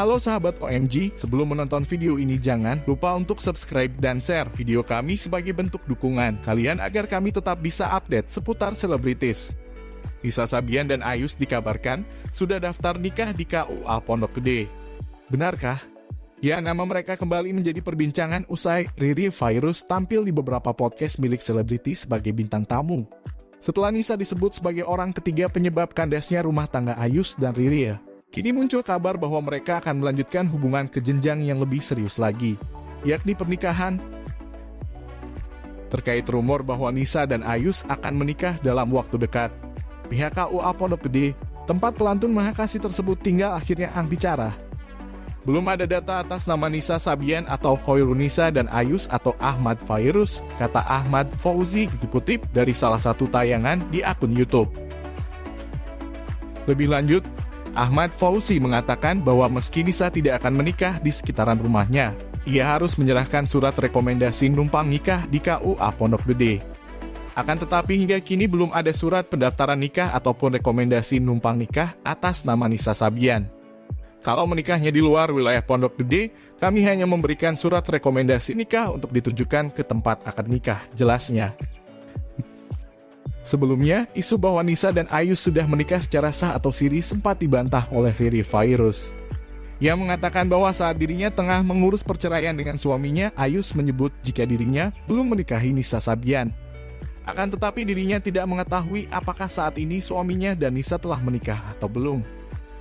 Halo sahabat OMG, sebelum menonton video ini jangan lupa untuk subscribe dan share video kami sebagai bentuk dukungan kalian agar kami tetap bisa update seputar selebritis. Nisa Sabian dan Ayus dikabarkan sudah daftar nikah di KUA Pondok Gede. Benarkah? Ya, nama mereka kembali menjadi perbincangan usai Riri Virus tampil di beberapa podcast milik selebritis sebagai bintang tamu. Setelah Nisa disebut sebagai orang ketiga penyebab kandasnya rumah tangga Ayus dan Riri, kini muncul kabar bahwa mereka akan melanjutkan hubungan ke jenjang yang lebih serius lagi, yakni pernikahan. Terkait rumor bahwa Nisa dan Ayus akan menikah dalam waktu dekat, pihak KUA Pondok Gede, tempat pelantun Mahakasih tersebut tinggal akhirnya bicara. Belum ada data atas nama Nisa Sabian atau Hoirunisa dan Ayus atau Ahmad Virus, kata Ahmad Fauzi dikutip dari salah satu tayangan di akun YouTube. Lebih lanjut, Ahmad Fauzi mengatakan bahwa meski Nisa tidak akan menikah di sekitaran rumahnya, ia harus menyerahkan surat rekomendasi numpang nikah di KUA Pondok Gede. Akan tetapi hingga kini belum ada surat pendaftaran nikah ataupun rekomendasi numpang nikah atas nama Nisa Sabian. Kalau menikahnya di luar wilayah Pondok Gede, kami hanya memberikan surat rekomendasi nikah untuk ditujukan ke tempat akad nikah, jelasnya. Sebelumnya, isu bahwa Nisa dan Ayus sudah menikah secara sah atau siri sempat dibantah oleh Riri Virus. Ia mengatakan bahwa saat dirinya tengah mengurus perceraian dengan suaminya, Ayus menyebut jika dirinya belum menikahi Nisa Sabian. Akan tetapi dirinya tidak mengetahui apakah saat ini suaminya dan Nisa telah menikah atau belum.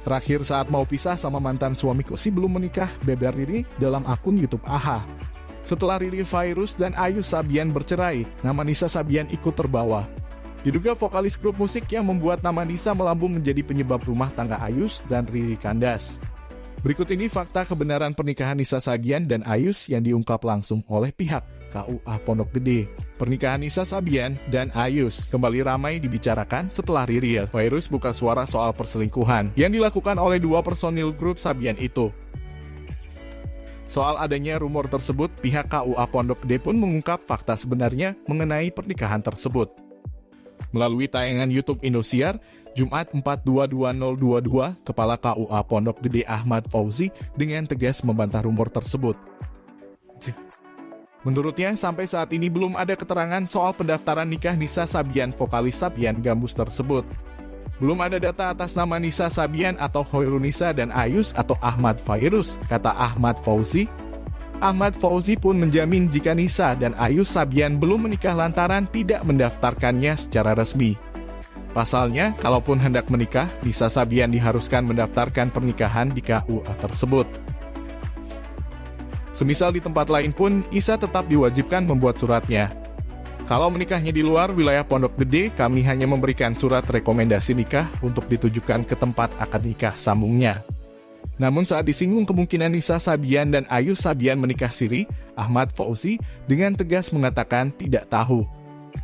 Terakhir saat mau pisah sama mantan suamiku sih belum menikah, beber Riri dalam akun YouTube AHA. Setelah Riri Virus dan Ayus Sabian bercerai, nama Nisa Sabian ikut terbawa. Diduga vokalis grup musik yang membuat nama Nisa melambung menjadi penyebab rumah tangga Ayus dan Riri kandas. Berikut ini fakta kebenaran pernikahan Nisa Sabian dan Ayus yang diungkap langsung oleh pihak KUA Pondok Gede. Pernikahan Nisa Sabian dan Ayus kembali ramai dibicarakan setelah Riri Virus buka suara soal perselingkuhan yang dilakukan oleh dua personil grup Sabian itu. Soal adanya rumor tersebut, pihak KUA Pondok Gede pun mengungkap fakta sebenarnya mengenai pernikahan tersebut. Melalui tayangan YouTube Indosiar, Jumat 4/22/2022, Kepala KUA Pondok Gede Ahmad Fauzi dengan tegas membantah rumor tersebut. Menurutnya, sampai saat ini belum ada keterangan soal pendaftaran nikah Nisa Sabian vokalis Sabian Gambus tersebut. Belum ada data atas nama Nisa Sabian atau Hoirunisa dan Ayus atau Ahmad Virus, kata Ahmad Fauzi. Ahmad Fauzi pun menjamin jika Nisa dan Ayus Sabian belum menikah lantaran tidak mendaftarkannya secara resmi. Pasalnya, kalaupun hendak menikah, Nisa Sabian diharuskan mendaftarkan pernikahan di KUA tersebut. Semisal di tempat lain pun, Nisa tetap diwajibkan membuat suratnya. Kalau menikahnya di luar wilayah Pondok Gede, kami hanya memberikan surat rekomendasi nikah untuk ditujukan ke tempat akad nikah, sambungnya. Namun saat disinggung kemungkinan Nisa Sabian dan Ayus Sabian menikah siri, Ahmad Fauzi dengan tegas mengatakan tidak tahu.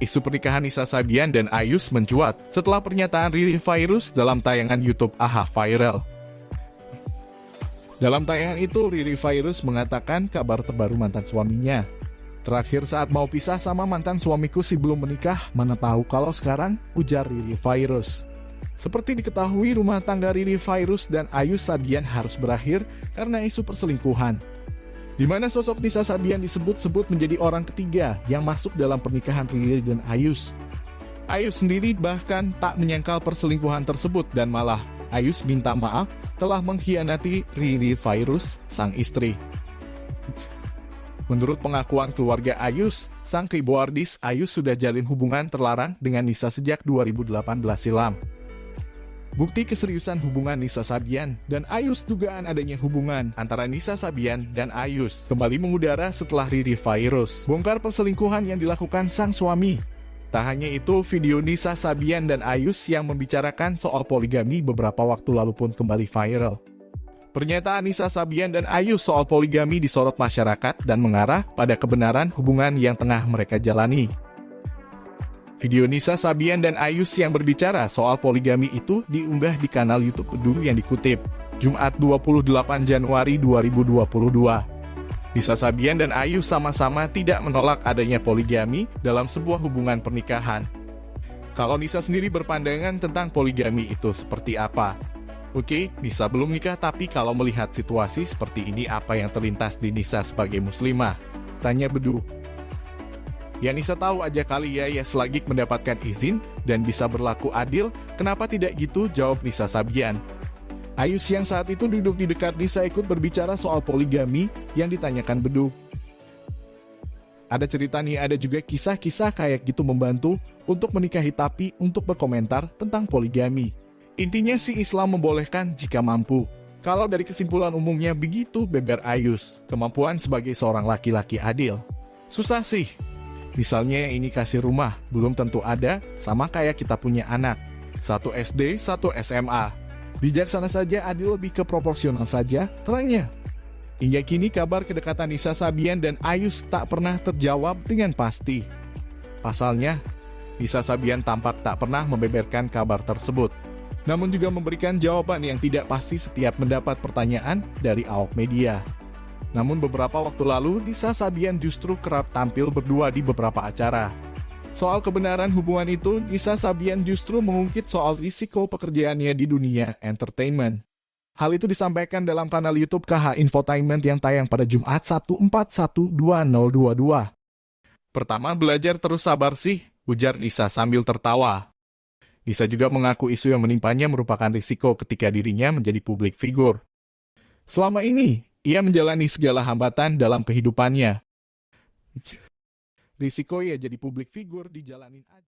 Isu pernikahan Nisa Sabian dan Ayus mencuat setelah pernyataan Riri Virus dalam tayangan YouTube AHA viral. Dalam tayangan itu, Riri Virus mengatakan kabar terbaru mantan suaminya. Terakhir saat mau pisah sama mantan suamiku sih belum menikah, mana tahu kalau sekarang, ujar Riri Virus. Seperti diketahui, rumah tangga Riri Virus dan Ayus Sabian harus berakhir karena isu perselingkuhan, di mana sosok Nisa Sabian disebut-sebut menjadi orang ketiga yang masuk dalam pernikahan Riri dan Ayus. Ayus sendiri bahkan tak menyangkal perselingkuhan tersebut dan malah Ayus minta maaf telah mengkhianati Riri Virus, sang istri. Menurut pengakuan keluarga Ayus, sang keyboardis Ayus sudah jalin hubungan terlarang dengan Nisa sejak 2018 silam. Bukti keseriusan hubungan Nisa Sabian dan Ayus dugaan adanya hubungan antara Nisa Sabian dan Ayus kembali mengudara setelah Riri Virus bongkar perselingkuhan yang dilakukan sang suami. Tak hanya itu, video Nisa Sabian dan Ayus yang membicarakan soal poligami beberapa waktu lalu pun kembali viral. Pernyataan Nisa Sabian dan Ayus soal poligami disorot masyarakat dan mengarah pada kebenaran hubungan yang tengah mereka jalani. Video Nisa Sabian dan Ayus yang berbicara soal poligami itu diunggah di kanal YouTube Peduli yang dikutip, Jumat 28 Januari 2022. Nisa Sabian dan Ayus sama-sama tidak menolak adanya poligami dalam sebuah hubungan pernikahan. Kalau Nisa sendiri berpandangan tentang poligami itu seperti apa? Oke, Nisa belum nikah tapi kalau melihat situasi seperti ini apa yang terlintas di Nisa sebagai muslimah? Tanya Bedu. Ya Nisa tahu aja kali ya selagi mendapatkan izin dan bisa berlaku adil, kenapa tidak gitu, jawab Nisa Sabian. Ayus yang saat itu duduk di dekat Nisa ikut berbicara soal poligami yang ditanyakan Bedu. Ada cerita nih, ada juga kisah-kisah kayak gitu membantu untuk menikahi tapi untuk berkomentar tentang poligami. Intinya sih Islam membolehkan jika mampu. Kalau dari kesimpulan umumnya begitu beber Ayus, kemampuan sebagai seorang laki-laki adil. Susah sih. Misalnya ini kasih rumah, belum tentu ada, sama kayak kita punya anak. Satu SD, satu SMA. Bijaksana saja adil lebih ke proporsional saja, terangnya. Hingga kini kabar kedekatan Nisa Sabian dan Ayus tak pernah terjawab dengan pasti. Pasalnya, Nisa Sabian tampak tak pernah membeberkan kabar tersebut. Namun juga memberikan jawaban yang tidak pasti setiap mendapat pertanyaan dari awak media. Namun beberapa waktu lalu, Nisa Sabian justru kerap tampil berdua di beberapa acara. Soal kebenaran hubungan itu, Nisa Sabian justru mengungkit soal risiko pekerjaannya di dunia entertainment. Hal itu disampaikan dalam kanal YouTube KH Infotainment yang tayang pada Jumat 1/41/2022. Pertama, belajar terus sabar sih, ujar Nisa sambil tertawa. Nisa juga mengaku isu yang menimpanya merupakan risiko ketika dirinya menjadi publik figur. Selama ini, ia menjalani segala hambatan dalam kehidupannya. Risiko ia jadi publik figur dijalanin aja.